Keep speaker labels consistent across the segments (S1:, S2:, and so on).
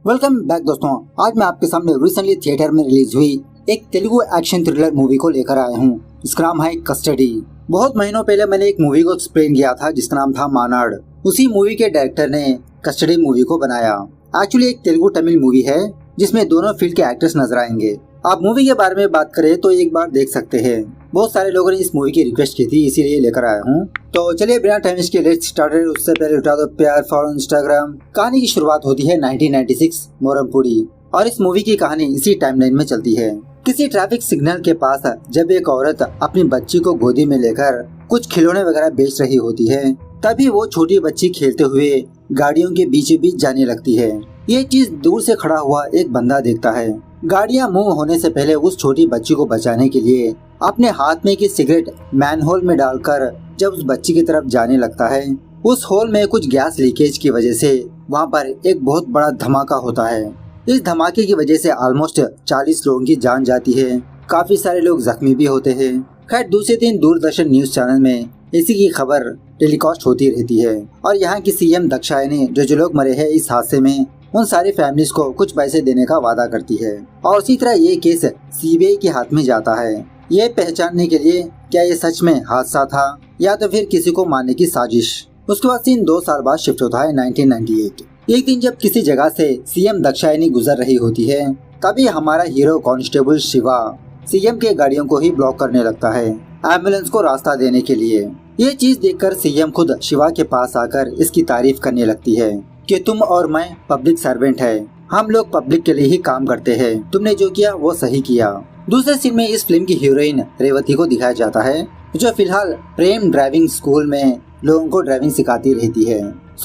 S1: Welcome back दोस्तों। आज मैं आपके सामने रिसेंटली थिएटर में रिलीज हुई एक तेलुगु एक्शन थ्रिलर मूवी को लेकर आया हूँ। इसका नाम है कस्टडी। बहुत महीनों पहले मैंने एक मूवी को एक्सप्लेन किया था जिसका नाम था मानाड। उसी मूवी के डायरेक्टर ने कस्टडी मूवी को बनाया। एक्चुअली एक तेलुगु तमिल मूवी है जिसमें दोनों फील्ड के एक्टर्स नजर आएंगे। आप मूवी के बारे में बात करें तो एक बार देख सकते हैं। बहुत सारे लोगों ने इस मूवी की रिक्वेस्ट की थी, इसीलिए लेकर आया हूँ। तो चलिए बिना टाइम वेस्ट के लेट्स स्टार्ट। उससे पहले उठा दो प्यार फॉर इंस्टाग्राम। कहानी की शुरुआत होती है 1996 मोरमपुरी और इस मूवी की कहानी इसी टाइमलाइन में चलती है। किसी ट्रैफिक सिग्नल के पास जब एक औरत अपनी बच्ची को गोदी में लेकर कुछ खिलौने वगैरह बेच रही होती है, तभी वो छोटी बच्ची खेलते हुए गाड़ियों के बीचों बीच जाने लगती है। ये चीज दूर से खड़ा हुआ एक बंदा देखता है। गाड़ियां मूव होने से पहले उस छोटी बच्ची को बचाने के लिए अपने हाथ में की सिगरेट मैनहोल में डालकर जब उस बच्ची की तरफ जाने लगता है, उस होल में कुछ गैस लीकेज की वजह से वहाँ पर एक बहुत बड़ा धमाका होता है। इस धमाके की वजह से ऑलमोस्ट 40 लोगों की जान जाती है। काफी सारे लोग जख्मी भी होते हैं। खैर दूसरे दिन दूरदर्शन न्यूज चैनल में इसी की खबर टेलीकास्ट होती रहती है और यहाँ की सीएम दक्षायनी जो लोग मरे हैं इस हादसे में उन सारी फैमिलीज को कुछ पैसे देने का वादा करती है। और उसी तरह ये केस सीबीआई के हाथ में जाता है, ये पहचानने के लिए क्या ये सच में हादसा था या तो फिर किसी को मारने की साजिश। उसके बाद सीन 2 साल बाद शिफ्ट होता है 1998। एक दिन जब किसी जगह से सीएम दक्षायनी गुजर रही होती है, तभी हमारा हीरो कांस्टेबल शिवा सीएम के गाड़ियों को ही ब्लॉक करने लगता है एम्बुलेंस को रास्ता देने के लिए। ये चीज देखकर सीएम खुद शिवा के पास आकर इसकी तारीफ करने लगती है कि तुम और मैं पब्लिक सर्वेंट है, हम लोग पब्लिक के लिए ही काम करते हैं, तुमने जो किया वो सही किया। दूसरे सीन में इस फिल्म की हीरोइन रेवती को दिखाया जाता है जो फिलहाल प्रेम ड्राइविंग स्कूल में लोगों को ड्राइविंग सिखाती रहती है।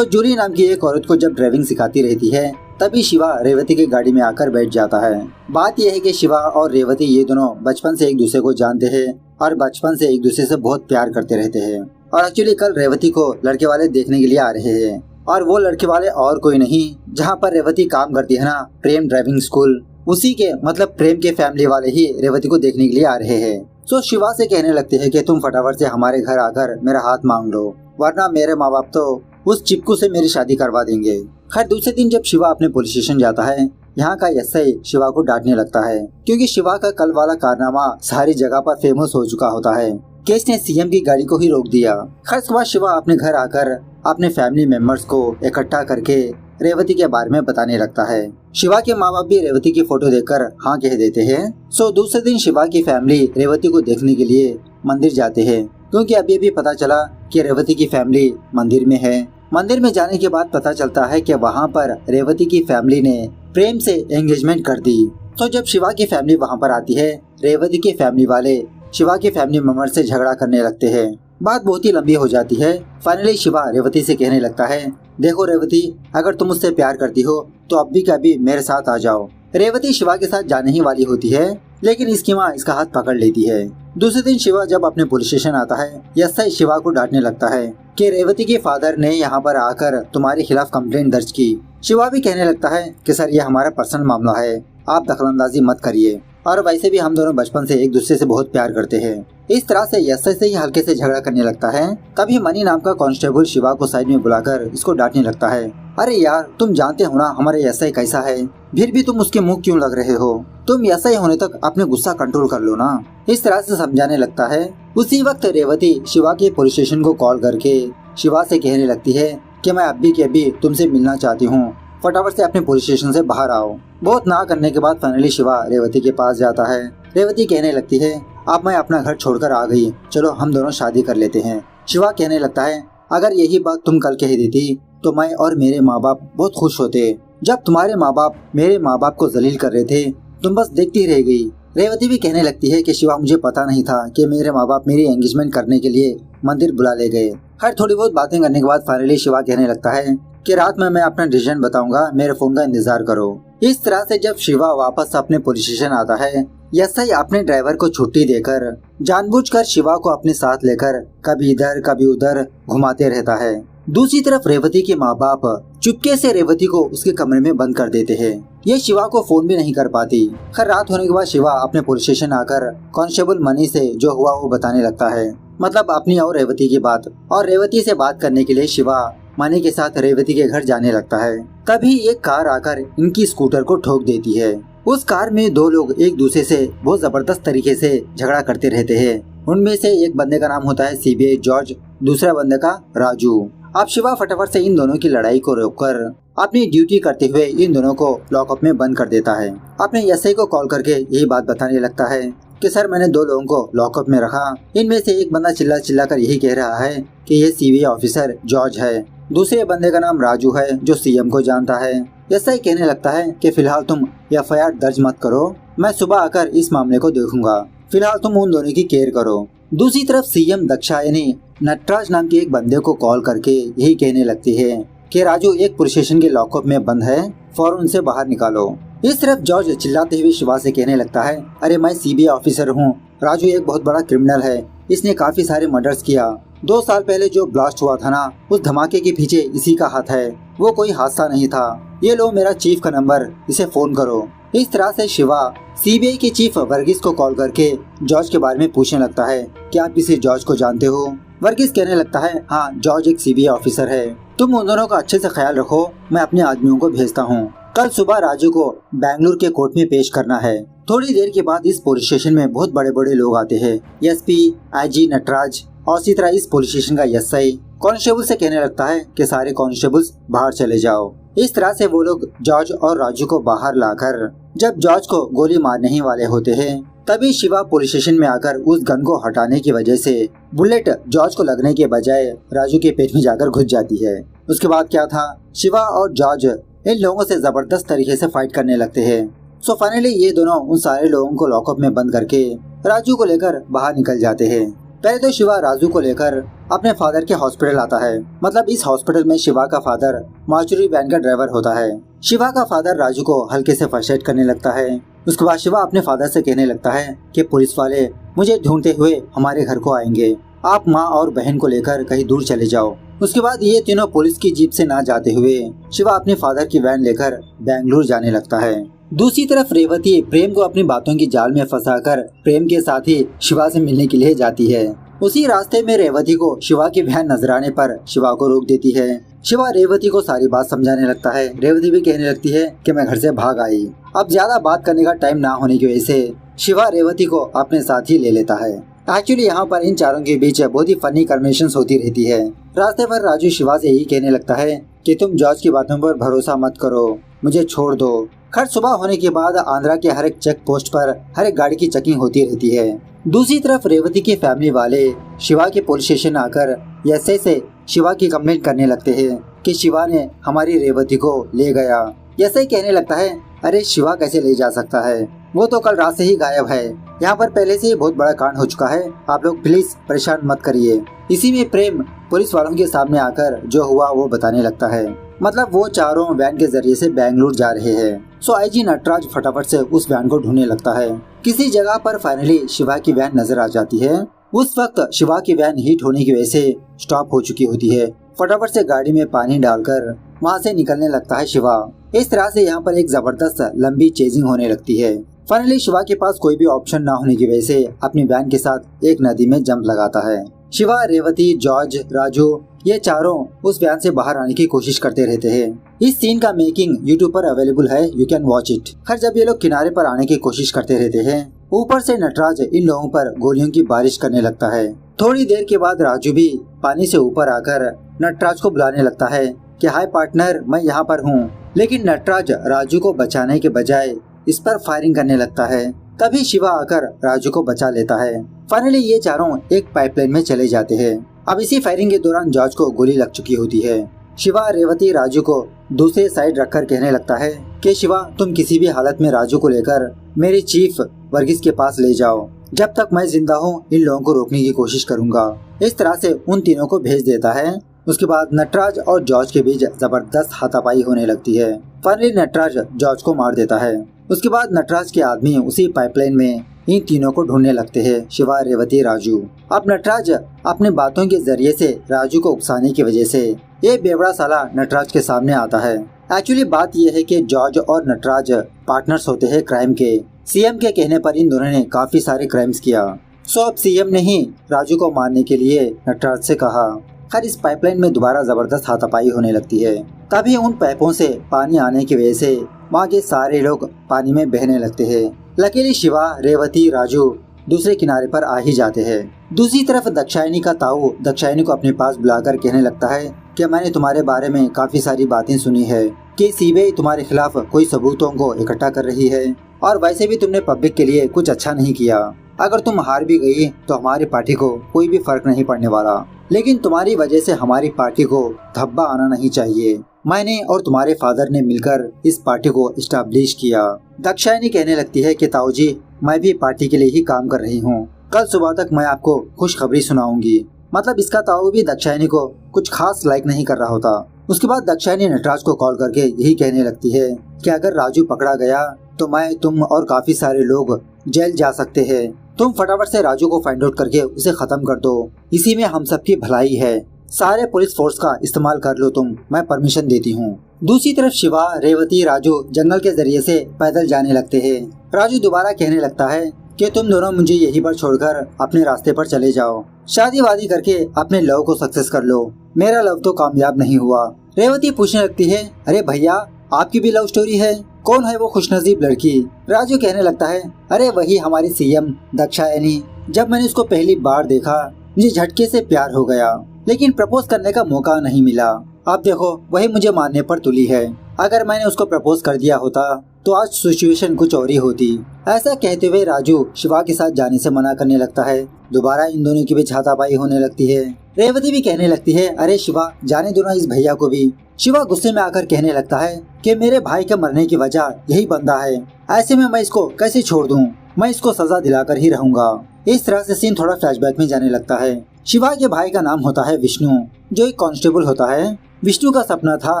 S1: जूली नाम की एक औरत को जब ड्राइविंग सिखाती रहती है तभी शिवा रेवती की गाड़ी में आकर बैठ जाता है। बात यह है कि शिवा और रेवती ये दोनों बचपन से एक दूसरे को जानते हैं और बचपन से एक दूसरे से बहुत प्यार करते रहते हैं। और एक्चुअली कल रेवती को लड़के वाले देखने के लिए आ रहे हैं और वो लड़के वाले और कोई नहीं, जहाँ पर रेवती काम करती है ना, प्रेम ड्राइविंग स्कूल, उसी के मतलब प्रेम के फैमिली वाले ही रेवती को देखने के लिए आ रहे हैं। शिवा से कहने लगते हैं कि तुम फटाफट से हमारे घर आकर मेरा हाथ मांग लो, वरना मेरे माँ बाप तो उस चिपकू से मेरी शादी करवा देंगे। खैर दूसरे दिन जब शिवा अपने पुलिस स्टेशन जाता है, यहाँ का एसआई शिवा को डांटने लगता है क्योंकि शिवा का कल वाला कारनामा सारी जगह पर फेमस हो चुका होता है। केस ने सीएम की गाड़ी को ही रोक दिया। खैर उसके बाद शिवा अपने घर आकर अपने फैमिली मेंबर्स को इकट्ठा करके रेवती के बारे में बताने लगता है। शिवा के माँ बाप भी रेवती की फोटो देखकर हाँ कह देते हैं। दूसरे दिन शिवा की फैमिली रेवती को देखने के लिए मंदिर जाते हैं क्योंकि अभी भी पता चला कि रेवती की फैमिली मंदिर में है। मंदिर में जाने के बाद पता चलता है कि वहाँ पर रेवती की फैमिली ने प्रेम से एंगेजमेंट कर दी। जब शिवा की फैमिली वहाँ पर आती है, रेवती की फैमिली वाले शिवा के फैमिली मेंबर से झगड़ा करने लगते हैं। बात बहुत ही लंबी हो जाती है। फाइनली शिवा रेवती से कहने लगता है, देखो रेवती, अगर तुम मुझसे प्यार करती हो तो अभी के अभी मेरे साथ आ जाओ। रेवती शिवा के साथ जाने ही वाली होती है, लेकिन इसकी माँ इसका हाथ पकड़ लेती है। दूसरे दिन शिवा जब अपने पुलिस स्टेशन आता है, एसआई शिवा को डांटने लगता है कि रेवती के फादर ने यहाँ पर आकर तुम्हारे खिलाफ कंप्लेंट दर्ज की। शिवा भी कहने लगता है कि सर ये हमारा पर्सनल मामला है, आप दखलंदाजी मत करिए, और वैसे भी हम दोनों बचपन से एक दूसरे से बहुत प्यार करते हैं। इस तरह से एसआई से ही हल्के से झगड़ा करने लगता है। तभी मनी नाम का कांस्टेबल शिवा को साइड में बुलाकर इसको डांटने लगता है, अरे यार तुम जानते हो ना हमारे एसआई कैसा है, फिर भी तुम उसके मुंह क्यों लग रहे हो, तुम एसआई होने तक अपने गुस्सा कंट्रोल कर लो ना। इस तरह से समझाने लगता है। उसी वक्त रेवती शिवा के पुलिस स्टेशन को कॉल करके शिवा से कहने लगती है कि मैं अभी के अभी तुमसे मिलना चाहती हूँ, फटाफट से अपने पुलिस स्टेशन से बाहर आओ। बहुत ना करने के बाद फाइनली शिवा रेवती के पास जाता है। रेवती कहने लगती है, अब मैं अपना घर छोड़कर आ गई, चलो हम दोनों शादी कर लेते हैं। शिवा कहने लगता है, अगर यही बात तुम कल कह देती तो मैं और मेरे माँ बाप बहुत खुश होते। जब तुम्हारे माँ बाप मेरे माँ बाप को जलील कर रहे थे तुम बस देखती रह गई। रेवती भी कहने लगती है कि शिवा मुझे पता नहीं था कि मेरे माँ बाप मेरी एंगेजमेंट करने के लिए मंदिर बुला ले गए। खैर थोड़ी बहुत बातें करने के बाद फाइनली शिवा कहने लगता है कि रात में मैं अपना डिसीजन बताऊंगा, मेरे फोन का इंतजार करो। इस तरह से जब शिवा वापस अपने पुलिस स्टेशन आता है, एसआई अपने ड्राइवर को छुट्टी देकर जानबूझकर शिवा को अपने साथ लेकर कभी इधर कभी उधर घुमाते रहता है। दूसरी तरफ रेवती के माँ बाप चुपके से रेवती को उसके कमरे में बंद कर देते हैं। ये शिवा को फोन भी नहीं कर पाती। खैर रात होने के बाद शिवा अपने पुलिस स्टेशन आकर कांस्टेबल मनी से जो हुआ वो बताने लगता है, मतलब अपनी और रेवती की बात। और रेवती से बात करने के लिए शिवा मनी के साथ रेवती के घर जाने लगता है। तभी एक कार आकर इनकी स्कूटर को ठोक देती है। उस कार में दो लोग एक दूसरे से बहुत जबरदस्त तरीके से झगड़ा करते रहते हैं। उनमें से एक बंदे का नाम होता है सीबीआई जॉर्ज, दूसरा बंदे का राजू। अब शिवा फटाफट से इन दोनों की लड़ाई को रोककर अपनी ड्यूटी करते हुए इन दोनों को लॉकअप में बंद कर देता है। अपने एसआई को कॉल करके यही बात बताने लगता है कि सर मैंने दो लोगों को लॉकअप में रखा। इनमें से एक बंदा चिल्ला चिल्ला कर यही कह रहा है कि ये सीबीआई ऑफिसर जॉर्ज है। दूसरे बंदे का नाम राजू है जो सीएम को जानता है। एसआई कहने लगता है कि फिलहाल तुम एफआईआर दर्ज मत करो, मैं सुबह आकर इस मामले को देखूंगा, फिलहाल तुम उन दोनों की केयर करो। दूसरी तरफ सीएम दक्षायनी नटराज नाम के एक बंदे को कॉल करके यही कहने लगती है कि राजू एक पुलिस स्टेशन के लॉकअप में बंद है, फौरन उनसे बाहर निकालो। इस तरफ जॉर्ज चिल्लाते हुए शिवा से कहने लगता है, अरे मैं सीबीआई ऑफिसर हूँ, राजू एक बहुत बड़ा क्रिमिनल है, इसने काफी सारे मर्डर्स किया। 2 साल पहले जो ब्लास्ट हुआ था ना, उस धमाके के पीछे इसी का हाथ है, वो कोई हादसा नहीं था। ये लो मेरा चीफ का नंबर, इसे फोन करो। इस तरह से शिवा सीबीआई के चीफ वर्गीस को कॉल करके जॉर्ज के बारे में पूछने लगता है कि आप किसी जॉर्ज को जानते हो। वर्गीस कहने लगता है, हाँ जॉर्ज एक सीबीआई ऑफिसर है, तुम उन दोनों का अच्छे से ख्याल रखो, मैं अपने आदमियों को भेजता हूँ। कल सुबह राजू को बेंगलुरु के कोर्ट में पेश करना है। थोड़ी देर के बाद इस पुलिस स्टेशन में बहुत बड़े बड़े लोग आते हैं। एसपी, आईजी नटराज और इसी तरह इस पुलिस स्टेशन का एसआई कांस्टेबल से कहने लगता है कि सारे कांस्टेबल्स बाहर चले जाओ। इस तरह से वो लोग जॉर्ज और राजू को बाहर लाकर जब जॉर्ज को गोली मारने ही वाले होते हैं, तभी शिवा पुलिस स्टेशन में आकर उस गन को हटाने की वजह से बुलेट जॉर्ज को लगने के बजाय राजू के पेट में जाकर घुस जाती है। उसके बाद क्या था, शिवा और जॉर्ज इन लोगों से जबरदस्त तरीके से फाइट करने लगते हैं। सो फाइनली ये दोनों उन सारे लोगों को लॉकअप में बंद करके राजू को लेकर बाहर निकल जाते हैं। पहले तो शिवा राजू को लेकर अपने फादर के हॉस्पिटल आता है। मतलब इस हॉस्पिटल में शिवा का फादर मार्चुरी वैन का ड्राइवर होता है। शिवा का फादर राजू को हल्के से फर्स्ट एड करने लगता है। उसके बाद शिवा अपने फादर से कहने लगता है कि पुलिस वाले मुझे ढूंढते हुए हमारे घर को आएंगे, आप माँ और बहन को लेकर कहीं दूर चले जाओ। उसके बाद ये तीनों पुलिस की जीप से ना जाते हुए शिवा अपने फादर की वैन लेकर बेंगलुरु जाने लगता है। दूसरी तरफ रेवती प्रेम को अपनी बातों की जाल में फंसाकर प्रेम के साथ ही शिवा से मिलने के लिए जाती है। उसी रास्ते में रेवती को शिवा की वैन नजर आने पर शिवा को रोक देती है। शिवा रेवती को सारी बात समझाने लगता है। रेवती भी कहने लगती है कि मैं घर से भाग आई। अब ज्यादा बात करने का टाइम ना होने की वजह से शिवा रेवती को अपने साथ ही ले लेता है। एक्चुअली यहाँ पर इन चारों के बीच बहुत ही फनी कन्वर्सेशन होती रहती है। रास्ते पर राजू शिवा से यही कहने लगता है कि तुम जॉर्ज की बातों पर भरोसा मत करो, मुझे छोड़ दो। खैर सुबह होने के बाद आंध्रा के हर एक चेक पोस्ट पर हर एक गाड़ी की चेकिंग होती रहती है। दूसरी तरफ रेवती की फैमिली वाले शिवा के पुलिस स्टेशन आकर एसआई से शिवा की कंप्लेंट करने लगते हैं कि शिवा ने हमारी रेवती को ले गया। एसआई कहने लगता है, अरे शिवा कैसे ले जा सकता है, वो तो कल रात से ही गायब है, यहाँ पर पहले से ही बहुत बड़ा कांड हो चुका है, आप लोग प्लीज परेशान मत करिए। इसी में प्रेम पुलिस वालों के सामने आकर जो हुआ वो बताने लगता है। मतलब वो चारों वैन के जरिए से बेंगलुरु जा रहे हैं। सो आईजी नटराज फटाफट से उस वैन को ढूंढने लगता है। किसी जगह पर फाइनली शिवा की वैन नजर आ जाती है। उस वक्त शिवा की वैन हीट होने की वजह से स्टॉप हो चुकी होती है। फटाफट से गाड़ी में पानी डालकर वहाँ से निकलने लगता है शिवा। इस तरह से यहाँ पर एक जबरदस्त लंबी चेजिंग होने लगती है। फाइनली शिवा के पास कोई भी ऑप्शन ना होने की वजह से अपनी वैन के साथ एक नदी में जंप लगाता है। शिवा, रेवती, जॉर्ज, राजू ये चारों उस वैन से बाहर आने की कोशिश करते रहते हैं। इस सीन का मेकिंग यूट्यूब पर अवेलेबल है, यू कैन वॉच इट। खैर जब ये लोग किनारे पर आने की कोशिश करते रहते हैं, ऊपर से नटराज इन लोगों पर गोलियों की बारिश करने लगता है। थोड़ी देर के बाद राजू भी पानी से ऊपर आकर नटराज को बुलाने लगता है कि हाय पार्टनर, मैं यहाँ पर हूँ। लेकिन नटराज राजू को बचाने के बजाय इस पर फायरिंग करने लगता है। तभी शिवा आकर राजू को बचा लेता है। फाइनली ये चारों एक पाइपलाइन में चले जाते हैं। अब इसी फायरिंग के दौरान जॉर्ज को गोली लग चुकी होती है। शिवा रेवती राजू को दूसरे साइड रखकर कहने लगता है कि शिवा तुम किसी भी हालत में राजू को लेकर मेरे चीफ वर्गीस के पास ले जाओ, जब तक मैं जिंदा हूँ इन लोगों को रोकने की कोशिश करूंगा। इस तरह से उन तीनों को भेज देता है। उसके बाद नटराज और जॉर्ज के बीच जबरदस्त हाथापाई होने लगती है। फाइनली नटराज जॉर्ज को मार देता है। उसके बाद नटराज के आदमी उसी पाइपलाइन में इन तीनों को ढूंढने लगते हैं, शिवा, रेवती, राजू। अब नटराज अपने बातों के जरिए से राजू को उकसाने की वजह से ये बेवड़ा साला नटराज के सामने आता है। एक्चुअली बात यह है कि जॉर्ज और नटराज पार्टनर्स होते हैं क्राइम के। सीएम के कहने पर इन दोनों ने काफी सारे क्राइम्स किया। सो अब सीएम ने ही राजू को मारने के लिए नटराज से कहा खैर इस पाइपलाइन में दोबारा जबरदस्त हाथापाई होने लगती है। तभी उन पाइपों से पानी आने की वजह से वहाँ के सारे लोग पानी में बहने लगते हैं। लकीली शिवा, रेवती, राजू दूसरे किनारे पर आ ही जाते हैं। दूसरी तरफ दाक्षायणी का ताऊ दाक्षायणी को अपने पास बुलाकर कहने लगता है कि मैंने तुम्हारे बारे में काफी सारी बातें सुनी है कि सीबीआई तुम्हारे खिलाफ कोई सबूतों को इकट्ठा कर रही है और वैसे भी तुमने पब्लिक के लिए कुछ अच्छा नहीं किया। अगर तुम हार भी गई तो हमारी पार्टी को कोई भी फर्क नहीं पड़ने वाला, लेकिन तुम्हारी वजह से हमारी पार्टी को धब्बा आना नहीं चाहिए। मैंने और तुम्हारे फादर ने मिलकर इस पार्टी को इस्टेब्लिश किया। दाक्षायणी कहने लगती है कि ताऊ जी, मैं भी पार्टी के लिए ही काम कर रही हूँ। कल सुबह तक मैं आपको खुशखबरी सुनाऊंगी। मतलब इसका ताऊ भी दाक्षायणी को कुछ खास लाइक नहीं कर रहा होता। उसके बाद दाक्षायणी नटराज को कॉल करके यही कहने लगती है कि अगर राजू पकड़ा गया तो मैं, तुम और काफी सारे लोग जेल जा सकते हैं। तुम फटाफट से राजू को फाइंड आउट करके उसे खत्म कर दो, इसी में हम सबकी भलाई है। सारे पुलिस फोर्स का इस्तेमाल कर लो तुम, मैं परमिशन देती हूँ। दूसरी तरफ शिवा, रेवती, राजू जंगल के जरिए से पैदल जाने लगते हैं। राजू दोबारा कहने लगता है कि तुम दोनों मुझे यहीं पर छोड़कर अपने रास्ते पर चले जाओ, शादी वादी करके अपने लव को सक्सेस कर लो। मेरा लव तो कामयाब नहीं हुआ। रेवती पूछने लगती है, अरे भैया आपकी भी लव स्टोरी है, कौन है वो खुशनसीब लड़की? राजू कहने लगता है, अरे वही हमारी सीएम दाक्षायणी। जब मैंने उसको पहली बार देखा मुझे झटके से प्यार हो गया, लेकिन प्रपोज करने का मौका नहीं मिला। अब देखो वही मुझे मारने पर तुली है। अगर मैंने उसको प्रपोज कर दिया होता तो आज सिचुएशन कुछ और ही होती। ऐसा कहते हुए राजू शिवा के साथ जाने से मना करने लगता है। दोबारा इन दोनों की बीच हाथापाई होने लगती है। रेवती भी कहने लगती है, अरे शिवा जाने दो ना इस भैया को भी। शिवा गुस्से में आकर कहने लगता है कि मेरे भाई के मरने की वजह यही बंदा है, ऐसे में मैं इसको कैसे छोड़ दूं? मैं इसको सजा दिलाकर ही रहूंगा। इस तरह से सीन थोड़ा फ्लैशबैक में जाने लगता है। शिवा के भाई का नाम होता है विष्णु, जो एक कांस्टेबल होता है। विष्णु का सपना था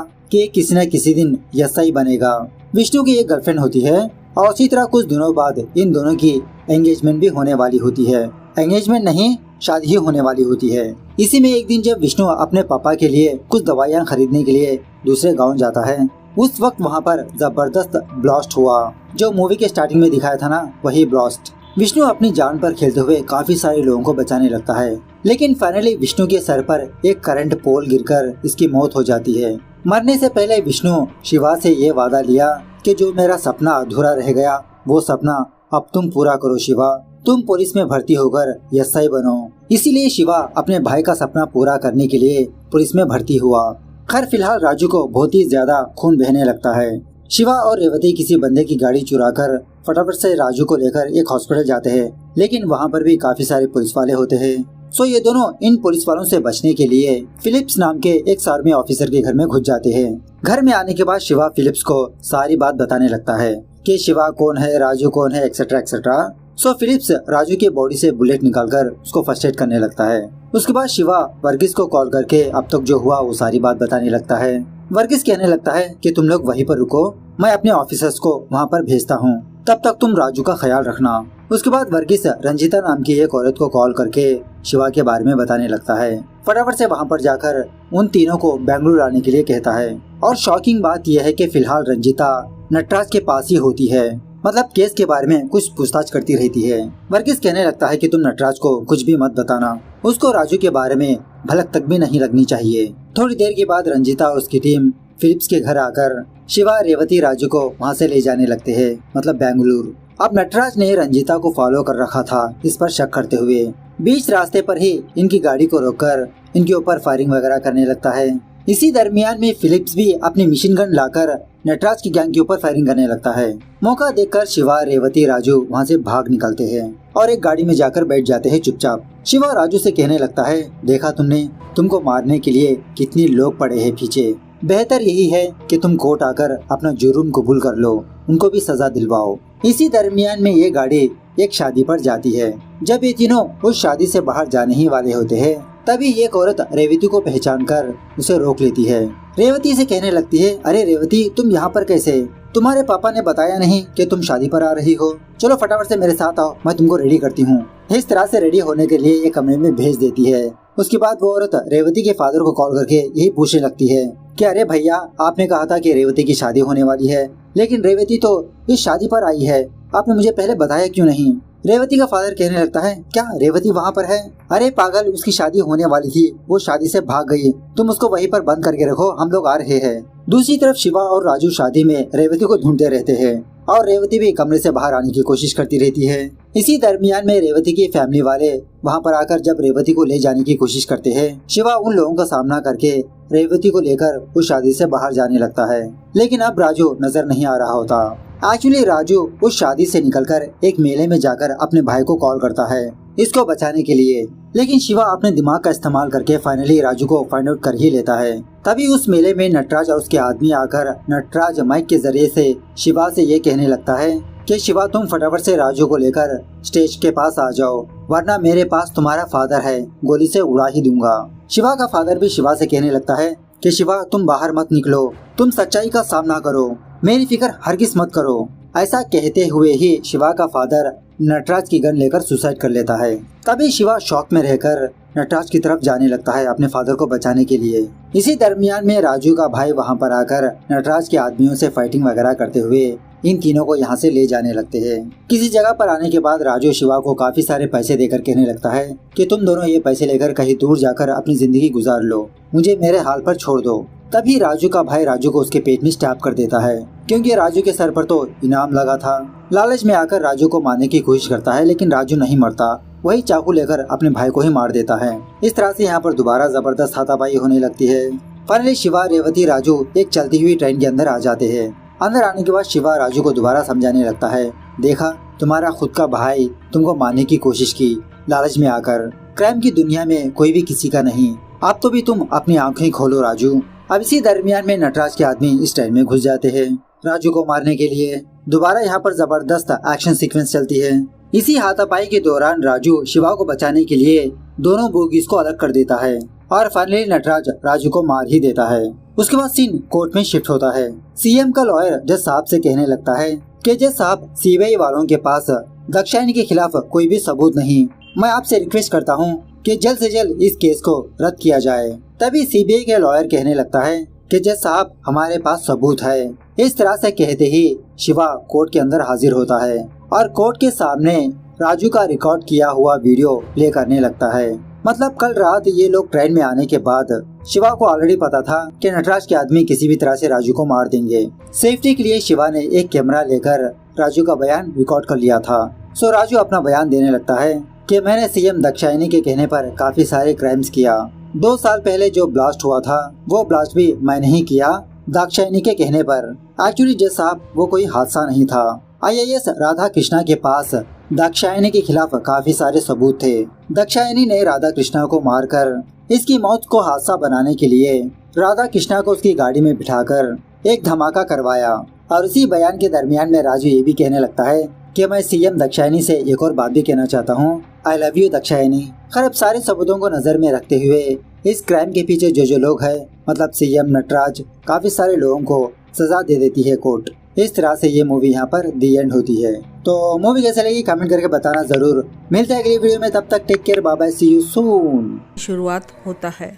S1: कि किसी न किसी दिन एसआई बनेगा। विष्णु की एक गर्लफ्रेंड होती है और उसी तरह कुछ दिनों बाद इन दोनों की एंगेजमेंट भी होने वाली होती है। एंगेजमेंट नहीं, शादी ही होने वाली होती है। इसी में एक दिन जब विष्णु अपने पापा के लिए कुछ दवाइयाँ खरीदने के लिए दूसरे गाँव जाता है, उस वक्त वहाँ पर जबरदस्त ब्लास्ट हुआ। जो मूवी के स्टार्टिंग में दिखाया था ना, वही ब्लास्ट। विष्णु अपनी जान पर खेलते हुए काफी सारे लोगों को बचाने लगता है, लेकिन फाइनली विष्णु के सर पर एक करंट पोल गिरकर इसकी मौत हो जाती है। मरने से पहले विष्णु शिवा से ये वादा लिया कि जो मेरा सपना अधूरा रह गया वो सपना अब तुम पूरा करो शिवा, तुम पुलिस में भर्ती होकर एसआई बनो। इसीलिए शिवा अपने भाई का सपना पूरा करने के लिए पुलिस में भर्ती हुआ। खैर फिलहाल राजू को बहुत ही ज्यादा खून बहने लगता है। शिवा और रेवती किसी बंदे की गाड़ी चुराकर फटाफट से राजू को लेकर एक हॉस्पिटल जाते हैं, लेकिन वहाँ पर भी काफी सारे पुलिस वाले होते हैं। सो ये दोनों इन पुलिस वालों से बचने के लिए फिलिप्स नाम के एक आर्मी ऑफिसर के घर में घुस जाते हैं। घर में आने के बाद शिवा फिलिप्स को सारी बात बताने लगता है कि शिवा कौन है, राजू कौन है, एक्सेट्रा एक्सेट्रा। सो फिलिप्स राजू के बॉडी से बुलेट निकालकर उसको फर्स्ट एड करने लगता है। उसके बाद शिवा वर्गीस को कॉल करके अब तक जो हुआ वो सारी बात बताने लगता है। वर्गीस कहने लगता है कि तुम लोग वहीं पर रुको, मैं अपने ऑफिसर्स को वहाँ पर भेजता हूँ, तब तक तुम राजू का ख्याल रखना। उसके बाद वर्गीस रंजीता नाम की एक औरत को कॉल करके शिवा के बारे में बताने लगता है। फटाफट से वहाँ पर जाकर उन तीनों को बेंगलुरु आने के लिए कहता है। और शॉकिंग बात यह है कि फिलहाल रंजीता नटराज के पास ही होती है, मतलब केस के बारे में कुछ पूछताछ करती रहती है। वर्गीस कहने लगता है कि तुम नटराज को कुछ भी मत बताना, उसको राजू के बारे में भलक तक भी नहीं लगनी चाहिए। थोड़ी देर के बाद रंजीता और उसकी टीम फिलिप्स के घर आकर शिवा, रेवती, राजू को वहाँ से ले जाने लगते हैं, मतलब बेंगलुरु। अब नटराज ने रंजीता को फॉलो कर रखा था, इस पर शक करते हुए बीच रास्ते पर ही इनकी गाड़ी को रोककर इनके ऊपर फायरिंग वगैरह करने लगता है। इसी दरमियान में फिलिप्स भी अपनी मशीन गन लाकर नटराज की गैंग के ऊपर फायरिंग करने लगता है। मौका देखकर शिवा, रेवती, राजू वहाँ से भाग निकलते हैं और एक गाड़ी में जाकर बैठ जाते हैं चुपचाप। शिवा राजू से कहने लगता है, देखा तुमने, तुमको मारने के लिए कितने लोग पड़े हैं पीछे, बेहतर यही है कि तुम कोर्ट आकर अपना जुर्म कबूल कर लो, उनको भी सजा दिलवाओ। इसी दरमियान में ये गाड़ी एक शादी पर जाती है। जब ये तीनों उस शादी से बाहर जाने ही वाले होते हैं, तभी एक औरत रेवती को पहचानकर उसे रोक लेती है। रेवती से कहने लगती है, अरे रेवती तुम यहाँ पर कैसे? तुम्हारे पापा ने बताया नहीं कि तुम शादी पर आ रही हो? चलो फटाफट से मेरे साथ आओ, मैं तुमको रेडी करती हूँ। इस तरह से रेडी होने के लिए एक कमरे में भेज देती है। उसके बाद वो औरत रेवती के फादर को कॉल करके यही पूछने लगती है कि अरे भैया, आपने कहा था कि रेवती की शादी होने वाली है, लेकिन रेवती तो इस शादी पर आई है, आपने मुझे पहले बताया क्यों नहीं? रेवती का फादर कहने लगता है, क्या रेवती वहाँ पर है? अरे पागल, उसकी शादी होने वाली थी, वो शादी से भाग गई, तुम उसको वहीं पर बंद करके रखो, हम लोग आ रहे हैं। दूसरी तरफ शिवा और राजू शादी में रेवती को ढूंढते रहते हैं और रेवती भी कमरे से बाहर आने की कोशिश करती रहती है। इसी दरमियान में रेवती की फैमिली वाले वहाँ पर आकर जब रेवती को ले जाने की कोशिश करते हैं, शिवा उन लोगों का सामना करके रेवती को लेकर उस शादी से बाहर जाने लगता है। लेकिन अब राजू नजर नहीं आ रहा होता। एक्चुअली राजू उस शादी से निकलकर एक मेले में जाकर अपने भाई को कॉल करता है इसको बचाने के लिए। लेकिन शिवा अपने दिमाग का इस्तेमाल करके फाइनली राजू को फाइंड आउट कर ही लेता है। तभी उस मेले में नटराज और उसके आदमी आकर नटराज माइक के जरिए से शिवा से ये कहने लगता है कि शिवा तुम फटाफट से राजू को लेकर स्टेज के पास आ जाओ, वरना मेरे पास तुम्हारा फादर है, गोली से उड़ा ही दूंगा। शिवा का फादर भी शिवा से कहने लगता है कि शिवा तुम बाहर मत निकलो, तुम सच्चाई का सामना करो, मेरी फिक्र हरगिज मत करो। ऐसा कहते हुए ही शिवा का फादर नटराज की गन लेकर सुसाइड कर लेता है। तभी शिवा शॉक में रहकर नटराज की तरफ जाने लगता है अपने फादर को बचाने के लिए। इसी दरमियान में राजू का भाई वहां पर आकर नटराज के आदमियों से फाइटिंग वगैरह करते हुए इन तीनों को यहाँ से ले जाने लगते हैं। किसी जगह पर आने के बाद राजू शिवा को काफी सारे पैसे देकर कहने लगता है कि तुम दोनों ये पैसे लेकर कहीं दूर जाकर अपनी जिंदगी गुजार लो, मुझे मेरे हाल पर छोड़ दो। तभी राजू का भाई राजू को उसके पेट में स्टैब कर देता है, क्योंकि राजू के सर पर तो इनाम लगा था। लालच में आकर राजू को मारने की कोशिश करता है, लेकिन राजू नहीं मरता, वही चाकू लेकर अपने भाई को ही मार देता है। इस तरह से यहाँ पर दोबारा जबरदस्त हाथापाई होने लगती है। फाइनली शिवा, रेवती, राजू एक चलती हुई ट्रेन के अंदर आ जाते हैं। अंदर आने के बाद शिवा राजू को दोबारा समझाने लगता है, देखा तुम्हारा खुद का भाई तुमको मारने की कोशिश की, लालच में आकर। क्राइम की दुनिया में कोई भी किसी का नहीं, अब तो भी तुम अपनी आंखें खोलो राजू। अब इसी दरमियान में नटराज के आदमी इस ट्रेन में घुस जाते हैं राजू को मारने के लिए। दोबारा यहाँ पर जबरदस्त एक्शन सीक्वेंस चलती है। इसी हाथापाई के दौरान राजू शिवा को बचाने के लिए दोनों बोगीज को अलग कर देता है और फाइनली नटराज राजू को मार ही देता है। उसके बाद सीन कोर्ट में शिफ्ट होता है। सीएम का लॉयर जज साहब से कहने लगता है कि जज साहब, सीबीआई वालों के पास दाक्षायणी के खिलाफ कोई भी सबूत नहीं, मैं आपसे रिक्वेस्ट करता हूँ कि जल्द से जल्द इस केस को रद्द किया जाए। तभी सीबीआई के लॉयर कहने लगता है कि जज साहब, हमारे पास सबूत है। इस तरह से कहते ही शिवा कोर्ट के अंदर हाजिर होता है और कोर्ट के सामने राजू का रिकॉर्ड किया हुआ वीडियो प्ले करने लगता है। मतलब कल रात ये लोग ट्रेन में आने के बाद शिवा को ऑलरेडी पता था कि नटराज के आदमी किसी भी तरह से राजू को मार देंगे। सेफ्टी के लिए शिवा ने एक कैमरा लेकर राजू का बयान रिकॉर्ड कर लिया था। सो राजू अपना बयान देने लगता है कि मैंने सीएम दाक्षायणी के कहने पर काफी सारे क्राइम्स किया। 2 साल पहले जो ब्लास्ट हुआ था वो ब्लास्ट भी मैंने ही किया दाक्षायणी के कहने पर। एक्चुअली जज साहब, वो कोई हादसा नहीं था। IAS राधा कृष्णा के पास दाक्षायणी के खिलाफ काफी सारे सबूत थे। दाक्षायणी ने राधा कृष्णा को मारकर इसकी मौत को हादसा बनाने के लिए राधा कृष्णा को उसकी गाड़ी में बिठाकर एक धमाका करवाया। और इसी बयान के दरमियान में राजू ये भी कहने लगता है कि मैं सीएम दाक्षायणी से एक और बात भी कहना चाहता हूँ, आई लव यू दाक्षायणी। खैर, सारे सबूतों को नजर में रखते हुए इस क्राइम के पीछे जो लोग हैं, मतलब सीएम, नटराज, काफी सारे लोगों को सजा दे देती है कोर्ट। इस तरह से ये मूवी यहाँ पर दी एंड होती है। तो मूवी कैसे लगी कमेंट करके बताना जरूर। मिलते हैं अगली वीडियो में, तब तक take care, bye bye, see you soon.
S2: शुरुआत होता है।